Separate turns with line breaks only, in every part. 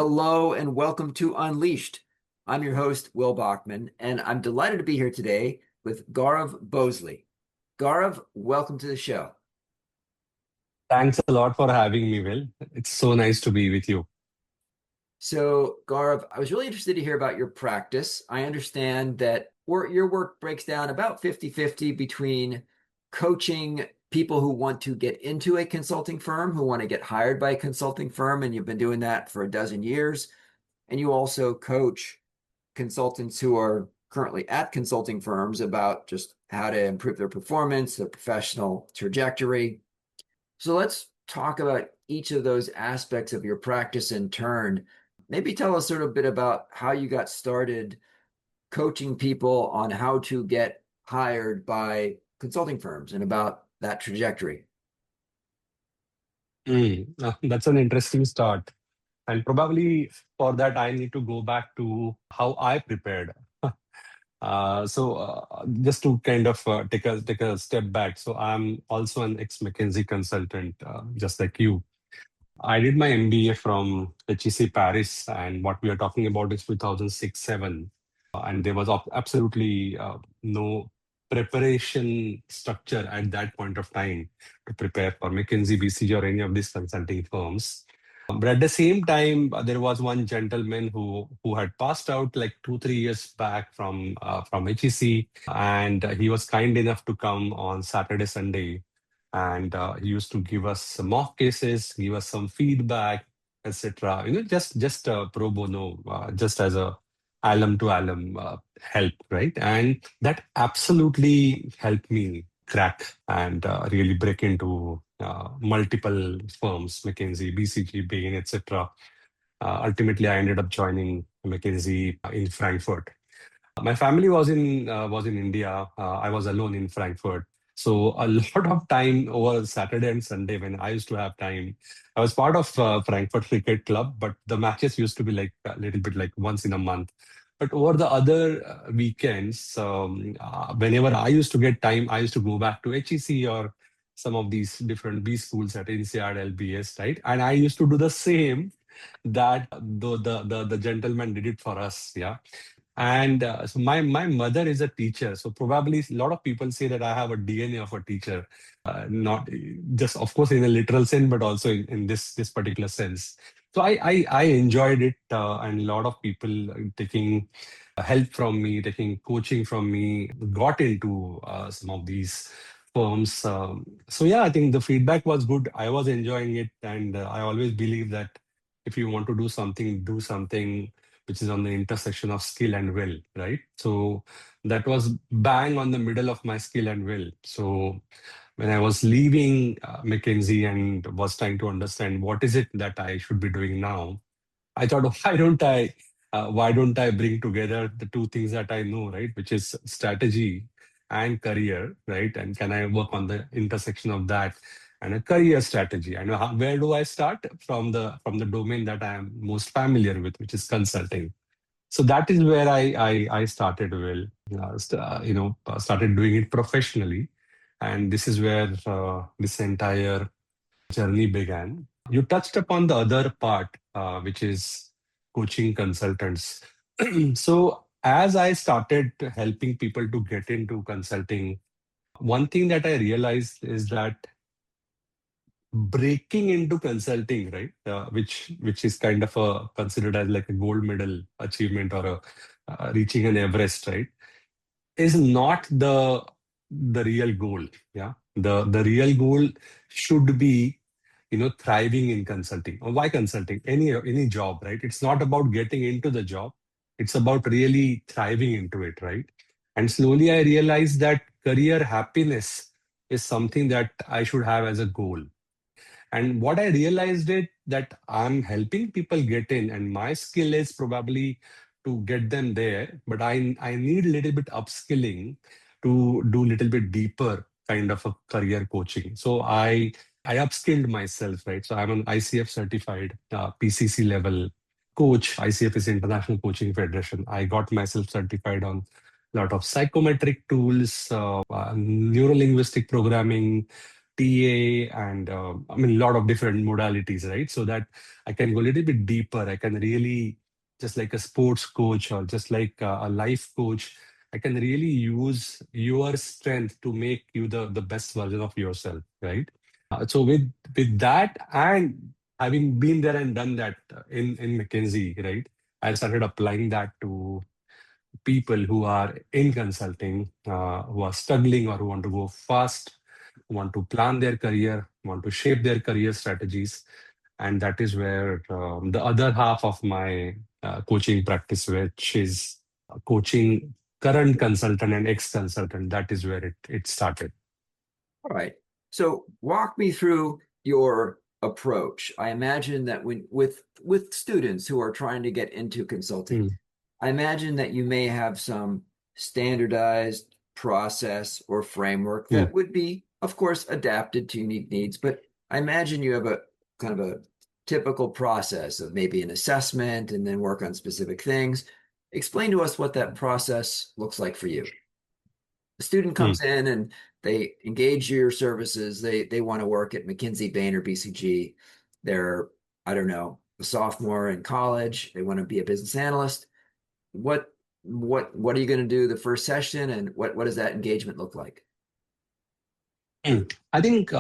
Hello and welcome to Unleashed. I'm your host, Will Bachman, and I'm delighted to be here today with Gaurav Bhosle. Gaurav, welcome to the show.
Thanks a lot for having me, Will. It's so nice to be with you.
So, Gaurav, I was really interested to hear about your practice. I understand that your work breaks down about 50-50 between coaching people who want to get into a consulting firm, who want to get hired by a consulting firm, and you've been doing that for a dozen years. And you also coach consultants who are currently at consulting firms about just how to improve their performance, their professional trajectory. So let's talk about each of those aspects of your practice in turn. Maybe tell us sort of a bit about how you got started coaching people on how to get hired by consulting firms and about that trajectory.
That's an interesting start. And probably for that, I need to go back to how I prepared. Just to kind of take a step back. So I'm also an ex-McKinsey consultant, just like you. I did my MBA from HEC Paris, and what we are talking about is 2006-7. And there was absolutely no preparation structure at that point of time to prepare for McKinsey, BCG, or any of these consulting firms. But at the same time, there was one gentleman who had passed out like 2 3 years back from HEC, and he was kind enough to come on Saturday, Sunday, and he used to give us some mock cases, give us some feedback, etc. Just pro bono, just as a alum to alum help, right? And that absolutely helped me crack and really break into multiple firms, McKinsey, BCG, Bain, etc. Ultimately, I ended up joining McKinsey in Frankfurt. My family was in India. I was alone in Frankfurt. So a lot of time over Saturday and Sunday when I used to have time, I was part of Frankfurt Cricket Club, but the matches used to be like a little bit like once in a month. But over the other weekends, whenever I used to get time, I used to go back to HEC or some of these different B schools at INSEAD, LBS, right? And I used to do the same that the gentleman did it for us, yeah. And so my mother is a teacher, so probably a lot of people say that I have a DNA of a teacher, not just of course in a literal sense, but also in this particular sense. So I enjoyed it, and a lot of people taking help from me, taking coaching from me, got into some of these firms. So yeah, I think the feedback was good. I was enjoying it, and I always believe that if you want to do something which is on the intersection of skill and will, right? So that was bang on the middle of my skill and will. So when I was leaving McKinsey and was trying to understand what is it that I should be doing now, I thought, why don't I bring together the two things that I know, right? Which is strategy and career, right? And can I work on the intersection of that and a career strategy? I know where do I start from the domain that I am most familiar with, which is consulting. So that is where I started. Well, started doing it professionally, and this is where this entire journey began. You touched upon the other part, which is coaching consultants. So, as I started helping people to get into consulting, one thing that I realized is that breaking into consulting, right, which is kind of a considered as like a gold medal achievement or a reaching an Everest, right, is not the real goal. Yeah, the real goal should be thriving in consulting. Or why consulting? Any job, right? It's not about getting into the job, it's about really thriving into it, right? And slowly I realized that career happiness is something that I should have as a goal. And what I realized it that I'm helping people get in, and my skill is probably to get them there, but I need a little bit upskilling to do a little bit deeper kind of a career coaching. So I upskilled myself, right? So I'm an ICF certified PCC level coach. ICF is International Coaching Federation. I got myself certified on a lot of psychometric tools, neuro linguistic programming, TA, and I mean, a lot of different modalities, right? So that I can go a little bit deeper. I can really, just like a sports coach or just like a life coach, I can really use your strength to make you the best version of yourself, right? So with that, and having been there and done that in McKinsey, right? I started applying that to people who are in consulting, who are struggling or who want to go fast, who want to plan their career, want to shape their career strategies. And that is where the other half of my coaching practice, which is coaching current consultant and ex-consultant, that is where it started.
All right. So walk me through your approach. I imagine that when with students who are trying to get into consulting,
Mm,
I imagine that you may have some standardized process or framework
mm,
that would be, of course, adapted to unique needs, but I imagine you have a kind of a typical process of maybe an assessment and then work on specific things. Explain to us what that process looks like for you. The student
mm.
comes in and they engage your services. They want to work at McKinsey, Bain, or BCG. They're, I don't know, a sophomore in college. They want to be a business analyst. What what are you going to do the first session, and what does that engagement look like?
I think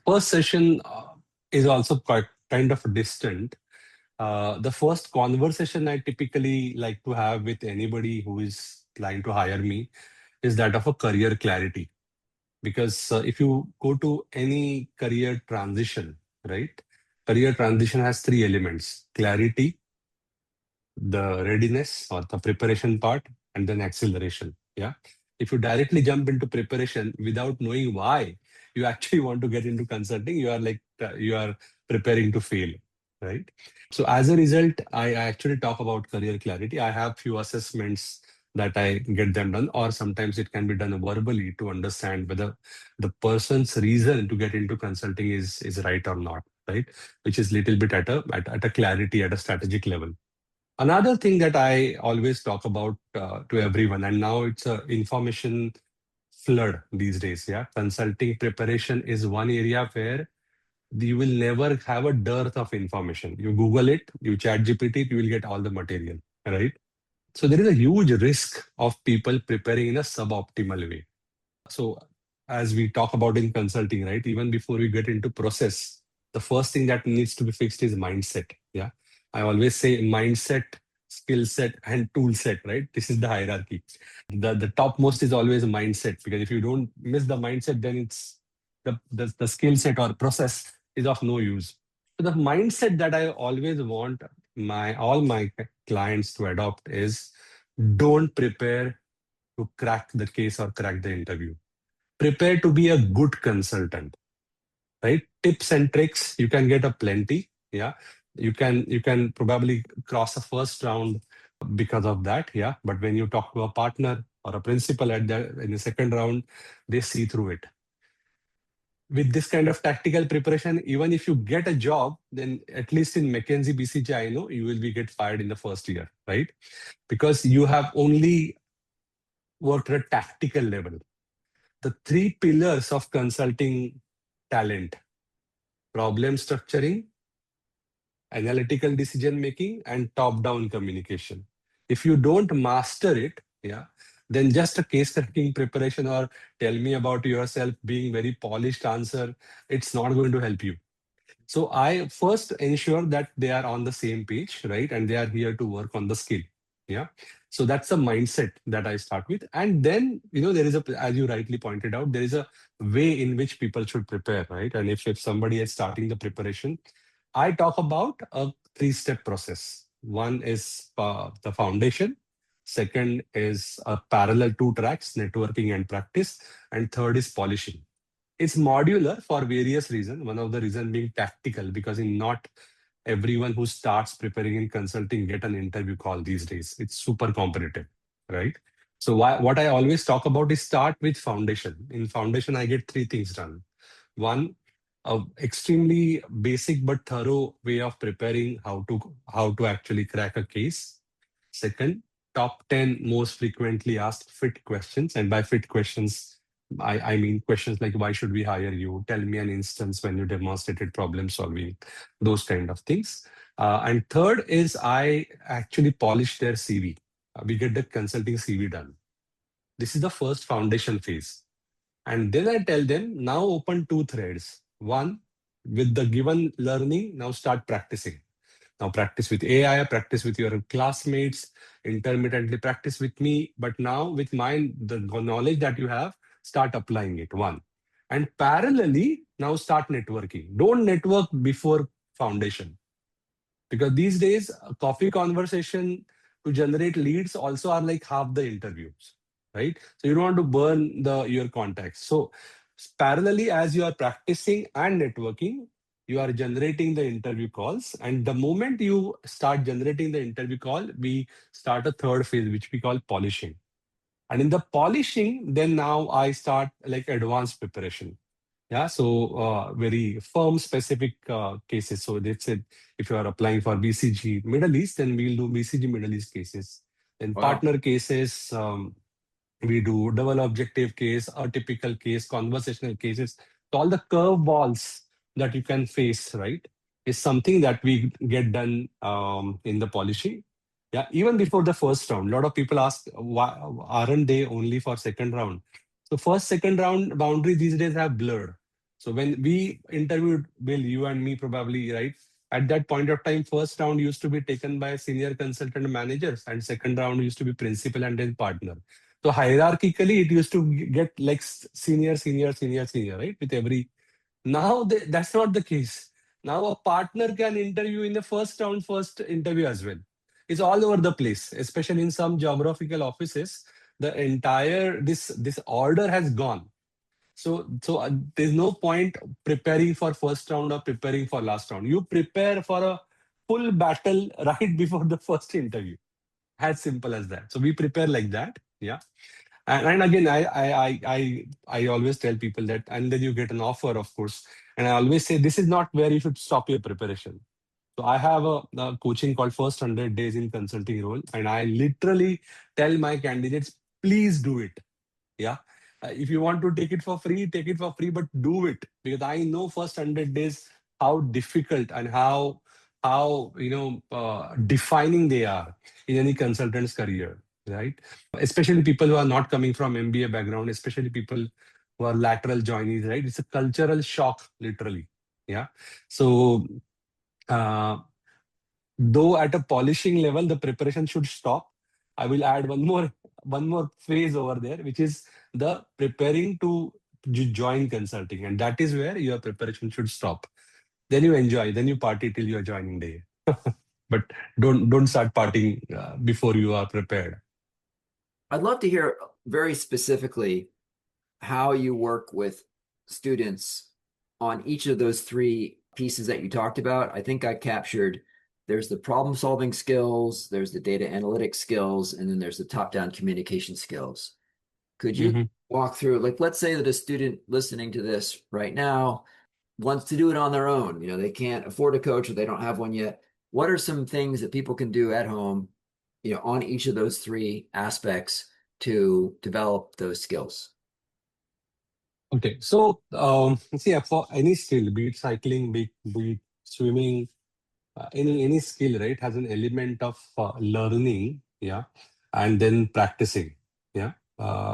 first session is also quite kind of distant. The first conversation I typically like to have with anybody who is trying to hire me is that of a career clarity. Because if you go to any career transition, right? Career transition has three elements: clarity, the readiness or the preparation part, and then acceleration. Yeah. If you directly jump into preparation without knowing why you actually want to get into consulting, you are like, you are preparing to fail, right? So as a result, I actually talk about career clarity. I have few assessments that I get them done, or sometimes it can be done verbally to understand whether the person's reason to get into consulting is right or not, right? Which is little bit at a clarity, at a strategic level. Another thing that I always talk about to everyone, and now it's a information flood these days. Yeah, consulting preparation is one area where you will never have a dearth of information. You Google it, you chat GPT it, you will get all the material, right? So there is a huge risk of people preparing in a suboptimal way. So as we talk about in consulting, right, even before we get into process, the first thing that needs to be fixed is mindset. Yeah. I always say mindset, skill set, and tool set, right? This is the hierarchy. The topmost is always mindset, because if you don't miss the mindset, then it's the skill set or process is of no use. So the mindset that I always want my all my clients to adopt is, don't prepare to crack the case or crack the interview. Prepare to be a good consultant, right? Tips and tricks you can get a plenty. Yeah, you can probably cross a first round because of that. Yeah, but when you talk to a partner or a principal at the in the second round, they see through it. With this kind of tactical preparation, even if you get a job, then at least in McKinsey, BCG, I know you will be get fired in the first year, right? Because you have only worked at a tactical level. The three pillars of consulting talent: problem structuring, analytical decision making, and top down communication. If you don't master it, yeah, then just a case cracking preparation or tell me about yourself being very polished answer, it's not going to help you. So I first ensure that they are on the same page, right? And they are here to work on the skill. Yeah. So that's a mindset that I start with. And then, there is as you rightly pointed out, there is a way in which people should prepare, right? And if somebody is starting the preparation, I talk about a three-step process. One is the foundation. Second is a parallel two tracks, networking and practice. And third is polishing. It's modular for various reasons. One of the reasons being tactical, because in not everyone who starts preparing in consulting get an interview call these days. It's super competitive, right? So what I always talk about is start with foundation. In foundation, I get three things done. One, a extremely basic but thorough way of preparing how to actually crack a case. Second, top 10 most frequently asked fit questions. And by fit questions, I mean, questions like, why should we hire you? Tell me an instance when you demonstrated problem solving, those kind of things. And third is I actually polish their CV. We get the consulting CV done. This is the first foundation phase. And then I tell them, now open two threads. One, with the given learning, now start practicing. Now practice with AI, practice with your classmates, intermittently practice with me. But now with the knowledge that you have, start applying it. One. And parallelly, now start networking. Don't network before foundation. Because these days, a coffee conversation to generate leads also are like half the interviews, right? So you don't want to burn your contacts. So parallelly, as you are practicing and networking, you are generating the interview calls. And the moment you start generating the interview call, we start a third phase, which we call polishing. And in the polishing, then now I start like advanced preparation. Yeah, so very firm specific cases. So they said if you are applying for BCG Middle East, then we'll do BCG Middle East cases. Then
Wow.
partner cases, we do double objective case, a typical case, conversational cases. So all the curveballs that you can face, right, is something that we get done in the polishing. Yeah, even before the first round, a lot of people ask, why aren't they only for second round? So first, second round boundaries these days have blurred. So when we interviewed Bill, you and me probably, right? At that point of time, first round used to be taken by senior consultant managers, and second round used to be principal and then partner. So hierarchically, it used to get like senior, senior, senior, senior, right? With every now that's not the case. Now a partner can interview in the first round, first interview as well. It's all over the place, especially in some geographical offices. The entire this order has gone. So there's no point preparing for first round or preparing for last round. You prepare for a full battle right before the first interview. As simple as that. So we prepare like that. Yeah. And again, I always tell people that, and then you get an offer, of course. And I always say this is not where you should stop your preparation. So I have a coaching called First 100 Days in Consulting Role, and I literally tell my candidates, please do it. Yeah. If you want to take it for free, but do it because I know first 100 days how difficult and how defining they are in any consultant's career, right? Especially people who are not coming from MBA background, especially people who are lateral joinees, right? It's a cultural shock, literally. Yeah. So uh, though at a polishing level, the preparation should stop. I will add one more phase over there, which is the preparing to join consulting, and that is where your preparation should stop. Then you enjoy, then you party till your joining day. But don't start partying before you are prepared.
I'd love to hear very specifically how you work with students on each of those three pieces that you talked about. I think I captured there's the problem solving skills, there's the data analytics skills, and then there's the top down communication skills. Could you
Mhm.
walk through, like, let's say that a student listening to this right now wants to do it on their own. They can't afford a coach or they don't have one yet. What are some things that people can do at home, on each of those three aspects to develop those skills?
Okay, so see, for any skill, be it cycling, be it swimming, any skill, right, has an element of learning, yeah, and then practicing, yeah,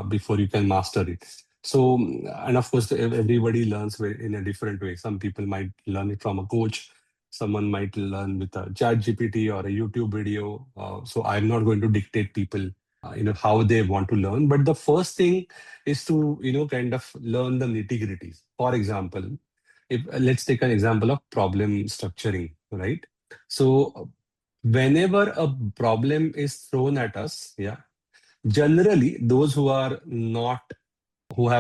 before you can master it. So, and of course, everybody learns in a different way. Some people might learn it from a coach. Someone might learn with a chat GPT or a YouTube video. So I'm not going to dictate people, how they want to learn. But the first thing is to, kind of learn the nitty gritties. For example, if let's take an example of problem structuring, right? So whenever a problem is thrown at us, yeah, generally those who have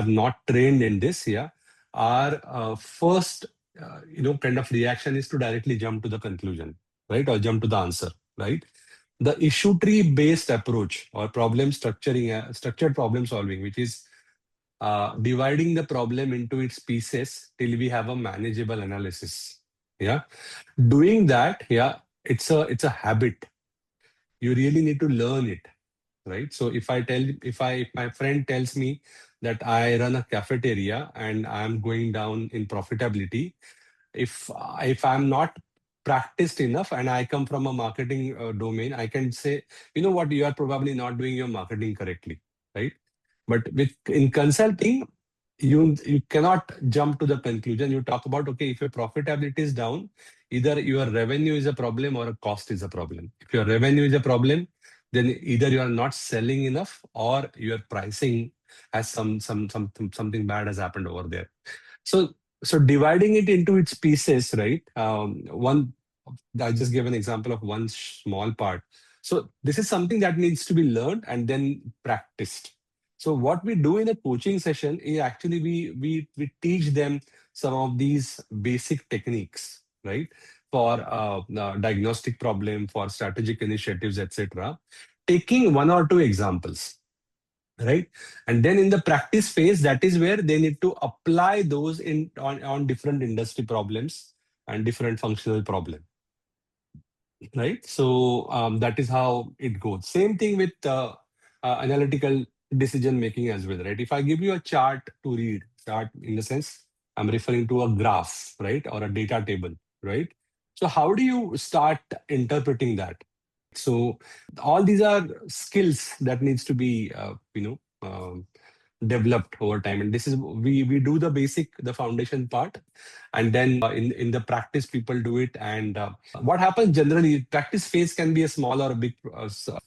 not trained in this, yeah, our first kind of reaction is to directly jump to the conclusion, right, or jump to the answer, right? The issue tree based approach or problem structuring, structured problem solving, which is dividing the problem into its pieces till we have a manageable analysis. Yeah, doing that, yeah, it's a habit. You really need to learn it. right? So if my friend tells me that I run a cafeteria and I'm going down in profitability, if I'm not practiced enough and I come from a marketing domain, I can say, you know what, you are probably not doing your marketing correctly, right? But with in consulting, you cannot jump to the conclusion. You talk about, okay, if your profitability is down, either your revenue is a problem or a cost is a problem. If your revenue is a problem, then either you are not selling enough or your pricing has something bad has happened over there. So so dividing it into its pieces, right? One, I just gave an example of one small part. So this is something that needs to be learned and then practiced. So what we do in a coaching session is actually we teach them some of these basic techniques, right? For diagnostic problem, for strategic initiatives, etc. Taking one or two examples, right? And then in the practice phase, that is where they need to apply those on different industry problems and different functional problems, right? So that is how it goes. Same thing with analytical decision making as well, right? If I give you a chart to read, chart in the sense I'm referring to a graph, right, or a data table, right? So how do you start interpreting that? So all these are skills that needs to be developed over time, and this is we do the basic, the foundation part, and then in the practice people do it. And what happens generally, practice phase can be a small or a big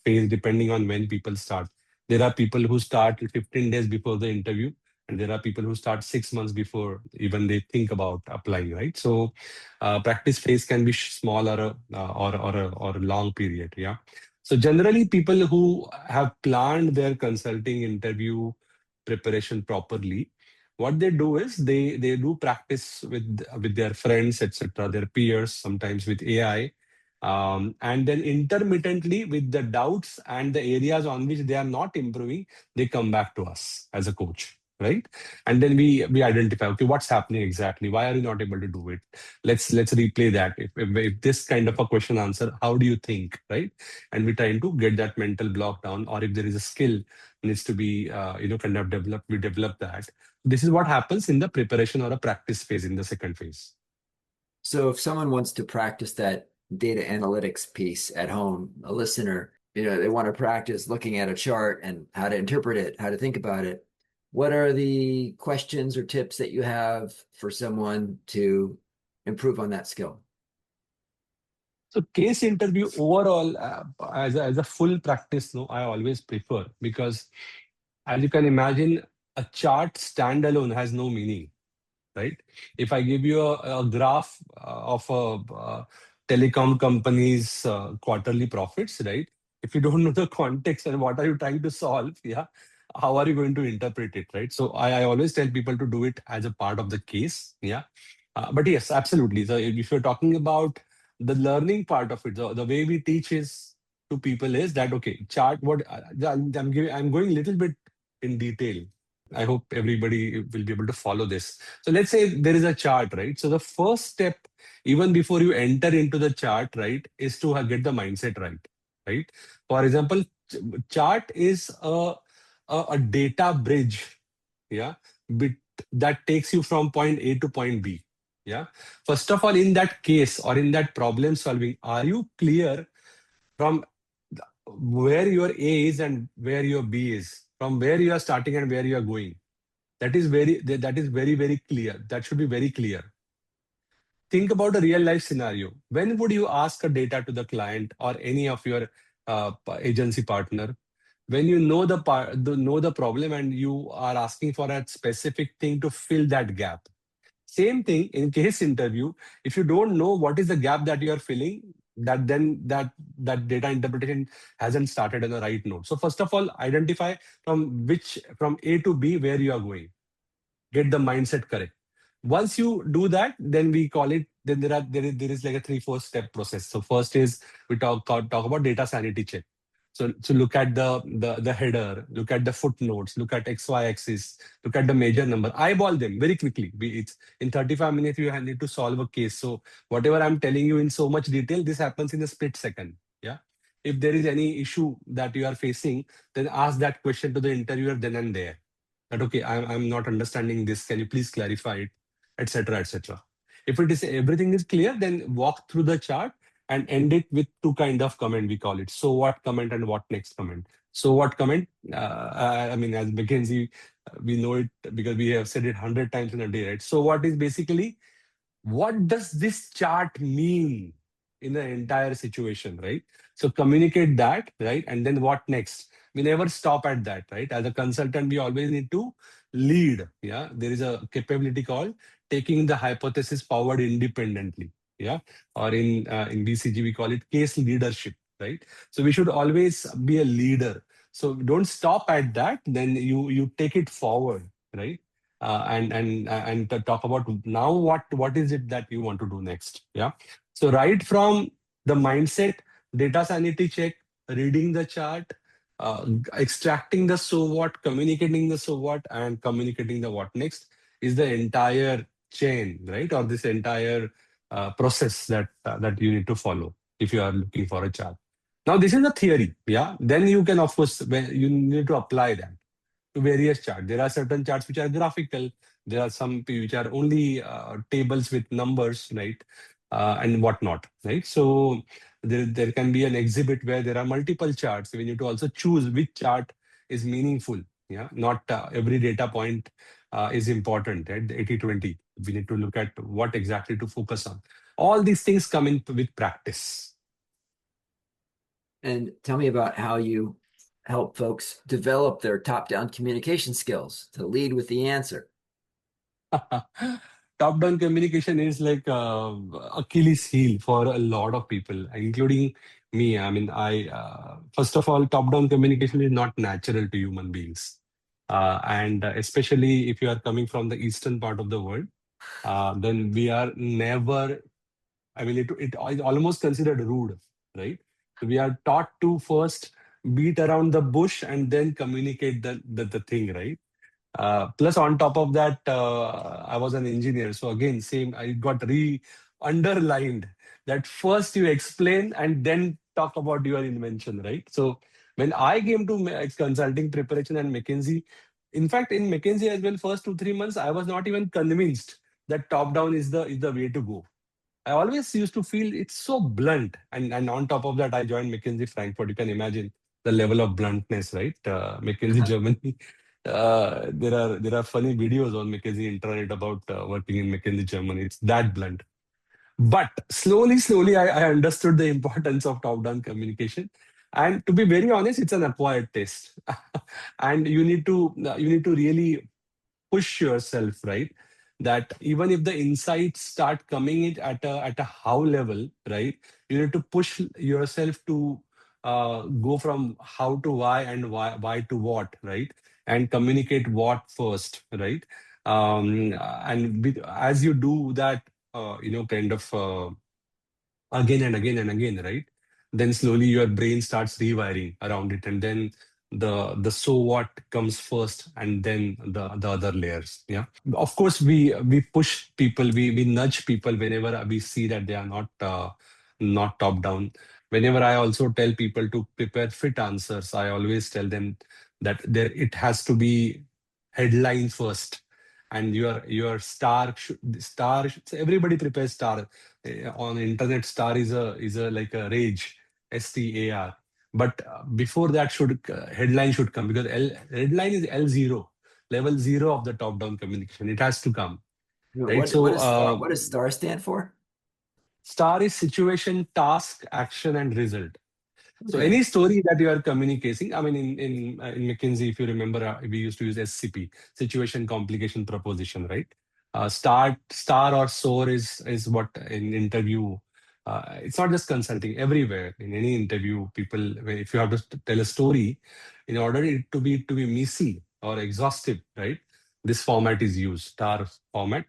phase depending on when people start. There are people who start 15 days before the interview, and there are people who start 6 months before even they think about applying, right? So practice phase can be small or or a long period, yeah. So generally people who have planned their consulting interview preparation properly, what they do is they do practice with their friends, etc., their peers, sometimes with AI, and then intermittently with the doubts and the areas on which they are not improving, they come back to us as a coach, right? And then we identify, okay, what's happening exactly, why are you not able to do it? Let's replay that. If this kind of a question answer, how do you think, right? And we try to get that mental block down, or if there is a skill needs to be kind of developed, we develop that. This is what happens in the preparation or a practice phase in the second phase.
So if someone wants to practice that data analytics piece at home, a listener, they want to practice looking at a chart and how to interpret it, how to think about it. What are the questions or tips that you have for someone to improve on that skill?
So case interview overall, as a full practice, no, I always prefer, because as you can imagine, a chart standalone has no meaning, right? If I give you a graph of a telecom company's quarterly profits, right? If you don't know the context and what are you trying to solve, yeah, how are you going to interpret it, right? So I always tell people to do it as a part of the case, yeah. But yes, absolutely. So if you're talking about the learning part of it, the way we teach is to people is that, okay, chart what I'm going a little bit in detail. I hope everybody will be able to follow this. So let's say there is a chart, right? So the first step, even before you enter into the chart, right, is to get the mindset right, right? For example, chart is a data bridge, yeah, bit that takes you from point A to point B. Yeah. First of all, in that case or in that problem solving, are you clear from where your A is and where your B is, from where you are starting and where you are going? That is very, very clear. That should be very clear. Think about a real life scenario. When would you ask a data to the client or any of your agency partner? When you know know the problem and you are asking for a specific thing to fill that gap. Same thing in case interview. If you don't know what is the gap that you are filling, that data interpretation hasn't started on the right note. So first of all, identify from A to B where you are going. Get the mindset correct. Once you do that, then we call it. Then there is like a 3-4 step process. So first is we talk about data sanity check. So look at the header, look at the footnotes, look at XY axis, look at the major number, eyeball them very quickly. It's in 35 minutes you need to solve a case. So whatever I'm telling you in so much detail, this happens in a split second. Yeah. If there is any issue that you are facing, then ask that question to the interviewer then and there. That okay, I'm not understanding this. Can you please clarify it, etc., etc. If it is everything is clear, then walk through the chart and end it with two kind of comment. We call it so what comment and what next comment. So what comment? I mean, as McKinsey, we know it because we have said it 100 times in a day, right? So what is basically what does this chart mean in the entire situation, right? So communicate that, right? And then what next? We never stop at that, right? As a consultant, we always need to lead. Yeah. There is a capability called taking the hypothesis forward independently. Yeah. Or in BCG, we call it case leadership, right? So we should always be a leader. So don't stop at that. Then you take it forward, right? And to talk about now what is it that you want to do next. Yeah, so right from the mindset, data sanity check, reading the chart, extracting the so what, communicating the so what, and communicating the what next is the entire chain, right? Or this entire process that you need to follow if you are looking for a chart. Now this is the theory. Yeah, then you can, of course, you need to apply that to various charts. There are certain charts which are graphical. There are some which are only tables with numbers, right? And whatnot, right? So there can be an exhibit where there are multiple charts. We need to also choose which chart is meaningful. Yeah, not every data point is important, right? 80/20. We need to look at what exactly to focus on. All these things come in with practice.
And tell me about how you help folks develop their top-down communication skills to lead with the answer.
Top-down communication is like Achilles heel for a lot of people, including me. I mean, I first of all, top-down communication is not natural to human beings, and especially if you are coming from the eastern part of the world, then we are never. I mean, it is almost considered rude, right? So we are taught to first beat around the bush and then communicate the thing, right? Plus, on top of that, I was an engineer. So again, same, I got underlined that first you explain and then talk about your invention, right? So when I came to consulting preparation and McKinsey, in fact, in McKinsey as well, first 2 3 months, I was not even convinced that top down is the way to go. I always used to feel it's so blunt. And on top of that, I joined McKinsey Frankfurt. You can imagine the level of bluntness, right? McKinsey Germany. There are funny videos on McKinsey internet about working in McKinsey Germany. It's that blunt. But slowly, I understood the importance of top-down communication. And to be very honest, it's an acquired taste. And you need to really push yourself, right? That even if the insights start coming in at a how level, right? You need to push yourself to go from how to why and why to what, right? And communicate what first, right? And as you do that, kind of again and again and again, right? Then slowly your brain starts rewiring around it, and then the so what comes first, and then the other layers. Yeah, of course we push people, we nudge people whenever we see that they are not top down. Whenever I also tell people to prepare fit answers, I always tell them that there it has to be headline first, and your so everybody prepares star. On internet, star is a like a rage, STAR. But before that, should headline should come, because headline is L0, level zero of the top down communication. It has to come, right?
What
So
is STAR? What does STAR stand for?
star is situation, task, action, and result. So
Okay.
any story that you are communicating, I mean, in McKinsey, if you remember, we used to use SCP, situation, complication, proposition, right? Star or SOAR is what in interview. It's not just consulting. Everywhere in any interview, people, if you have to tell a story, in order it to be messy or exhaustive, right? This format is used, star format.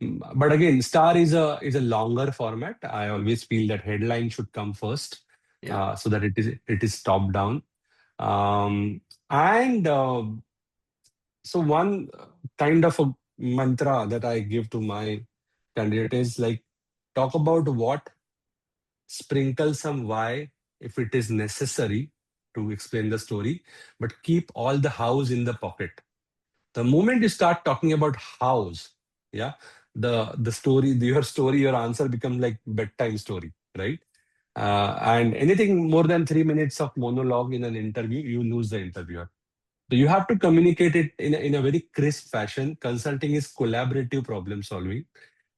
But again, star is a longer format. I always feel that headline should come first,
Yeah.
so that it is top down. And so one kind of a mantra that I give to my candidate is like, talk about what, sprinkle some why, if it is necessary to explain the story, but keep all the hows in the pocket. The moment you start talking about hows, yeah, the story, your answer becomes like bedtime story, right? And anything more than 3 minutes of monologue in an interview, you lose the interviewer. So you have to communicate it in a very crisp fashion. Consulting is collaborative problem solving.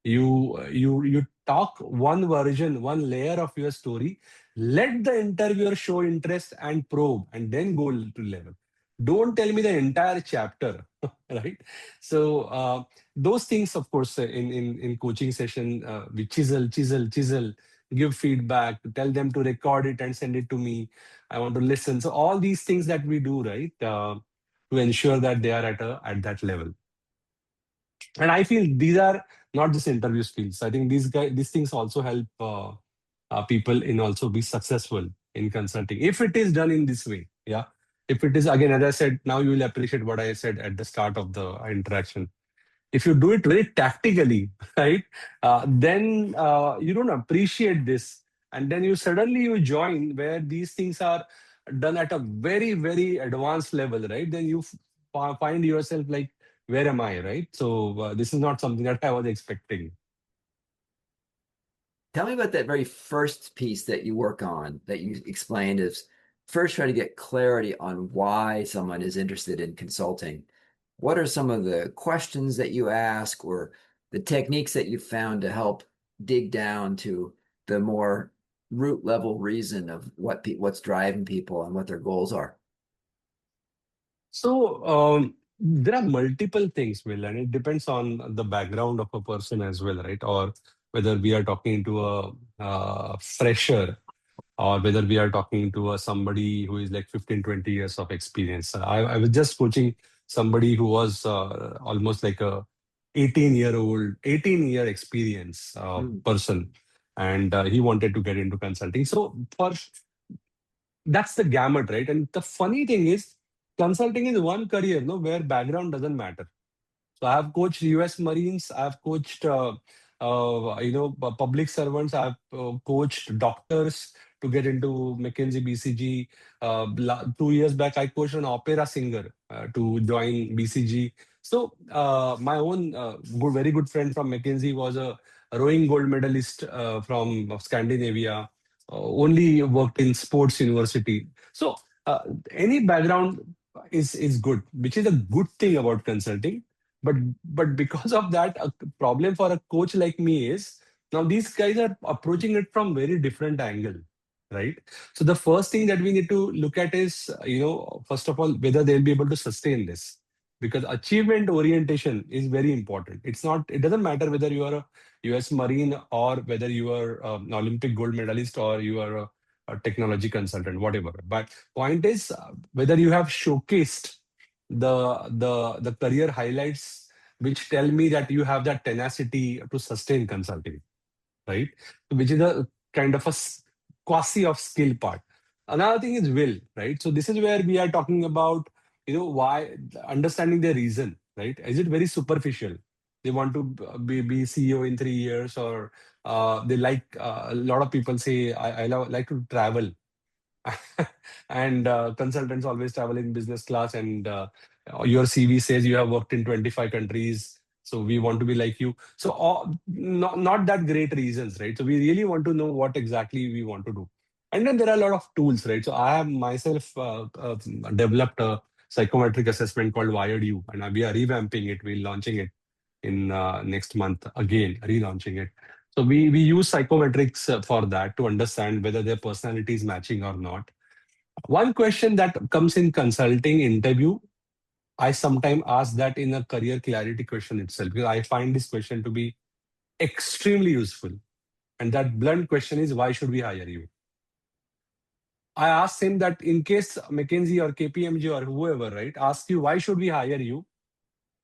You talk one version, one layer of your story. Let the interviewer show interest and probe, and then go to level. Don't tell me the entire chapter, right? So those things, of course, in coaching session, we chisel, give feedback, tell them to record it and send it to me. I want to listen. So all these things that we do, right, to ensure that they are at that level. And I feel these are not just interview skills. I think these things also help people in also be successful in consulting if it is done in this way. Yeah. If it is, again, as I said, now you will appreciate what I said at the start of the interaction. If you do it very tactically, right, then you don't appreciate this, and then you join where these things are done at a very very advanced level, right? Then you find yourself like, where am I, right? So this is not something that I was expecting.
Tell me about that very first piece that you work on that you explained is first trying to get clarity on why someone is interested in consulting. What are some of the questions that you ask or the techniques that you found to help dig down to the more root level reason of what's driving people and what their goals are?
So there are multiple things, Will, and it depends on the background of a person as well, right? Or whether we are talking to a fresher, or whether we are talking to somebody who is like 15, 20 years of experience. I was just coaching somebody who was almost like a 18-year experience
Hmm.
person, and he wanted to get into consulting. So for that's the gamut, right? And the funny thing is, consulting is one career, no, where background doesn't matter. So I have coached US Marines. I've coached, public servants. I've coached doctors to get into McKinsey, BCG. 2 years back, I coached an opera singer to join BCG. So my own very good friend from McKinsey was a rowing gold medalist from Scandinavia. Only worked in sports university. So uh, any background is good, which is a good thing about consulting, but because of that, a problem for a coach like me is now these guys are approaching it from very different angle, right? So the first thing that we need to look at is, first of all, whether they'll be able to sustain this, because achievement orientation is very important. It doesn't matter whether you are a US Marine or whether you are an Olympic gold medalist or you are a technology consultant, whatever. But point is, whether you have showcased the career highlights which tell me that you have that tenacity to sustain consulting, right? Which is a kind of quasi of skill part. Another thing is will, right? So this is where we are talking about, why, understanding the reason, right? Is it very superficial? They want to be CEO in 3 years, or they like, a lot of people say, like to travel. And consultants always travel in business class, and your CV says you have worked in 25 countries, so we want to be like you. So not that great reasons, right? So we really want to know what exactly we want to do. And then there are a lot of tools, right? So I have myself developed a psychometric assessment called Wired You, and we are revamping it. We're launching it in next month, again relaunching it. So we use psychometrics for that, to understand whether their personality is matching or not. One question that comes in consulting interview, I sometimes ask that in a career clarity question itself, because I find this question to be extremely useful. And that blunt question is, why should we hire you? I asked him that in case McKinsey or KPMG or whoever, right, ask you, why should we hire you?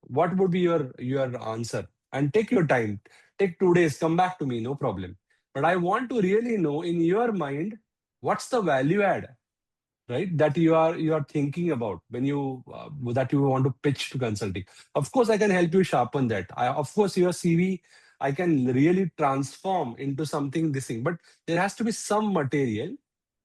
What would be your answer? And take your time, take 2 days, come back to me, no problem. But I want to really know, in your mind, what's the value add, right, that you are thinking about when you that you want to pitch to consulting. Of course I can help you sharpen that. Of course your CV I can really transform into something this thing, but there has to be some material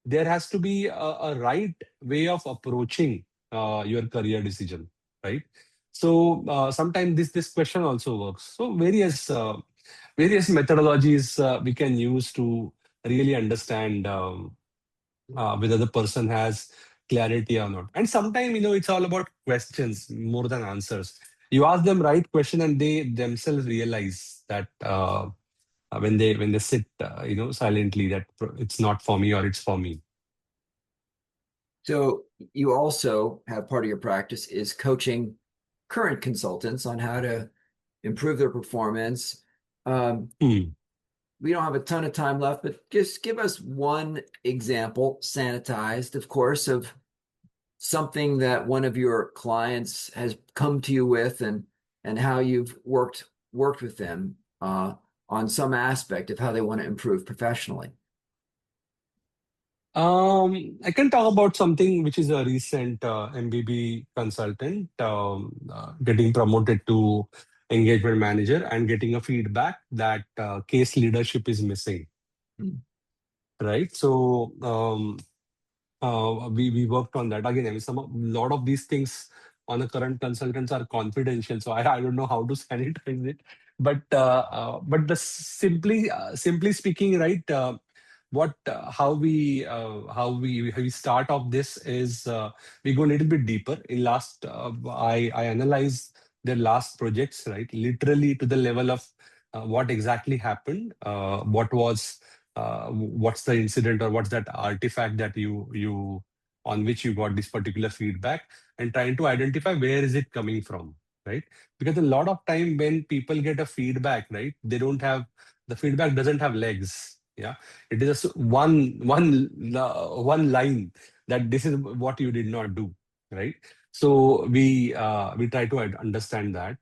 there has to be a right way of approaching your career decision, right? So sometimes this question also works. So various methodologies we can use to really understand whether the person has clarity or not. And sometimes, it's all about questions more than answers. You ask them right question, and they themselves realize that when they sit, silently, that it's not for me or it's for me.
So you also have part of your practice is coaching current consultants on how to improve their performance. Um,
Hmm.
we don't have a ton of time left, but just give us one example, sanitized, of course, of something that one of your clients has come to you with, and how you've worked with them on some aspect of how they want to improve professionally.
I can talk about something which is a recent MBB consultant getting promoted to engagement manager and getting a feedback that case leadership is missing,
Mm.
right? So we worked on that again. I mean, lot of these things on the current consultants are confidential, so I don't know how to sanitize it. But the simply speaking, right? What how we start off this is we go a little bit deeper. In last, I analyze their last projects, right? Literally to the level of what exactly happened, what's the incident or what's that artifact that you on which you got this particular feedback, and trying to identify where is it coming from, right? Because a lot of time when people get a feedback, right, they don't have the feedback doesn't have legs. Yeah, it is just one line that this is what you did not do, right? So we try to understand that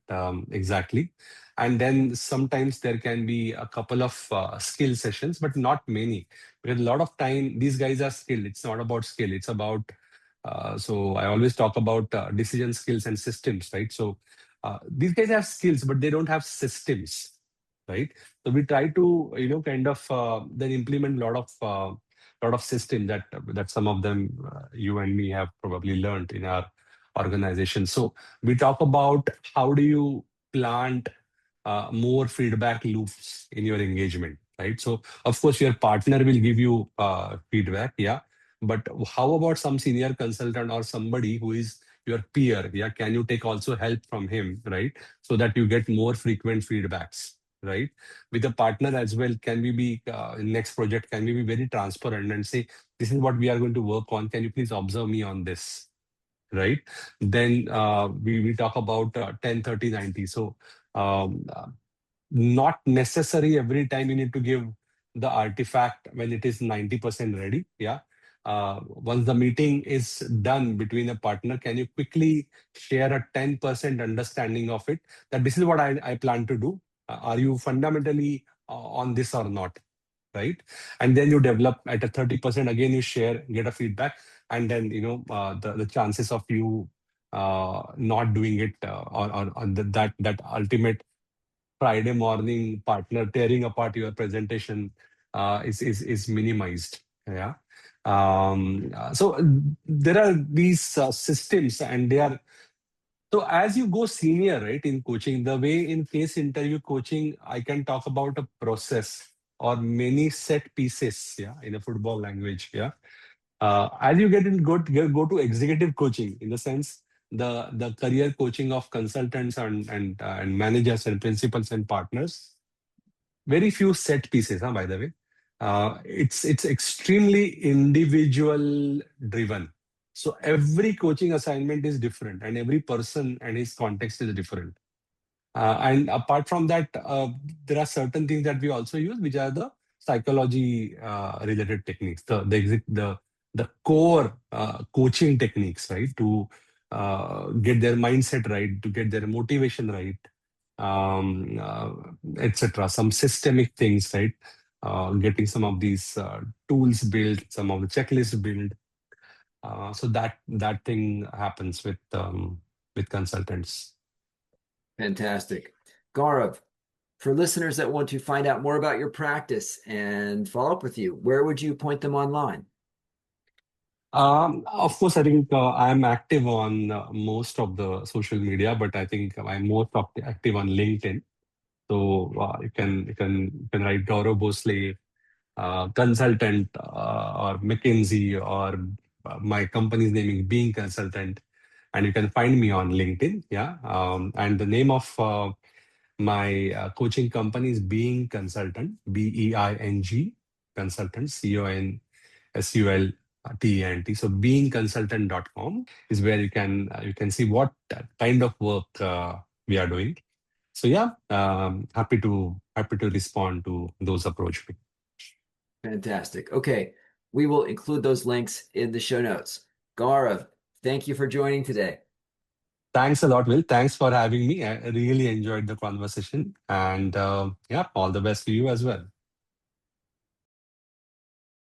exactly. And then sometimes there can be a couple of skill sessions, but not many, because a lot of time these guys are skilled. It's not about skill, it's about so I always talk about decision skills and systems, right? So these guys have skills, but they don't have systems, right? So we try to kind of then implement a lot of system that some of them you and me have probably learned in our organization. So we talk about how do you plant more feedback loops in your engagement, right? So, of course, your partner will give you feedback, yeah. But how about some senior consultant or somebody who is your peer? Yeah, can you take also help from him, right? So that you get more frequent feedbacks, right? With a partner as well, can we be next project? Can we be very transparent and say, this is what we are going to work on? Can you please observe me on this? Right? Then we talk about 10, 30, 90. So um, not necessary every time you need to give the artifact when it is 90% ready. Yeah. Once the meeting is done between a partner, can you quickly share a 10% understanding of it, that this is what I plan to do? Are you fundamentally on this or not? Right? And then you develop at a 30%, again you share, get a feedback, and then the chances of you not doing it or that ultimate Friday morning partner tearing apart your presentation is minimized. Yeah. So there are these systems, and they are so as you go senior, right, in coaching, the way in case interview coaching, I can talk about a process or many set pieces, yeah, in a football language, yeah. As you go to executive coaching, in the sense the career coaching of consultants and managers and principals and partners, very few set pieces, huh, by the way. It's extremely individual driven. So every coaching assignment is different, and every person and his context is different. And apart from that, there are certain things that we also use, which are the psychology related techniques, the core coaching techniques, right? To get their mindset right, to get their motivation right, um, uh, etc. Some systemic things, right? Getting some of these tools built, some of the checklists built. So that thing happens with consultants.
Fantastic. Gaurav, for listeners that want to find out more about your practice and follow up with you, where would you point them online?
Of course, I think I'm active on most of the social media, but I think I'm active on LinkedIn. So you can write Gaurav Bhosle, consultant, or McKinsey, or my company's name is Being Consultant, and you can find me on LinkedIn. Yeah, and the name of my coaching company is Being Consultant, Being Consultant, CONSULTENT. So beingconsultant.com is where you can see what kind of work we are doing. So yeah, happy to respond to those approach me.
Fantastic. Okay. We will include those links in the show notes. Gaurav, thank you for joining today.
Thanks a lot, Will. Thanks for having me. I really enjoyed the conversation, and yeah, all the best to you as well.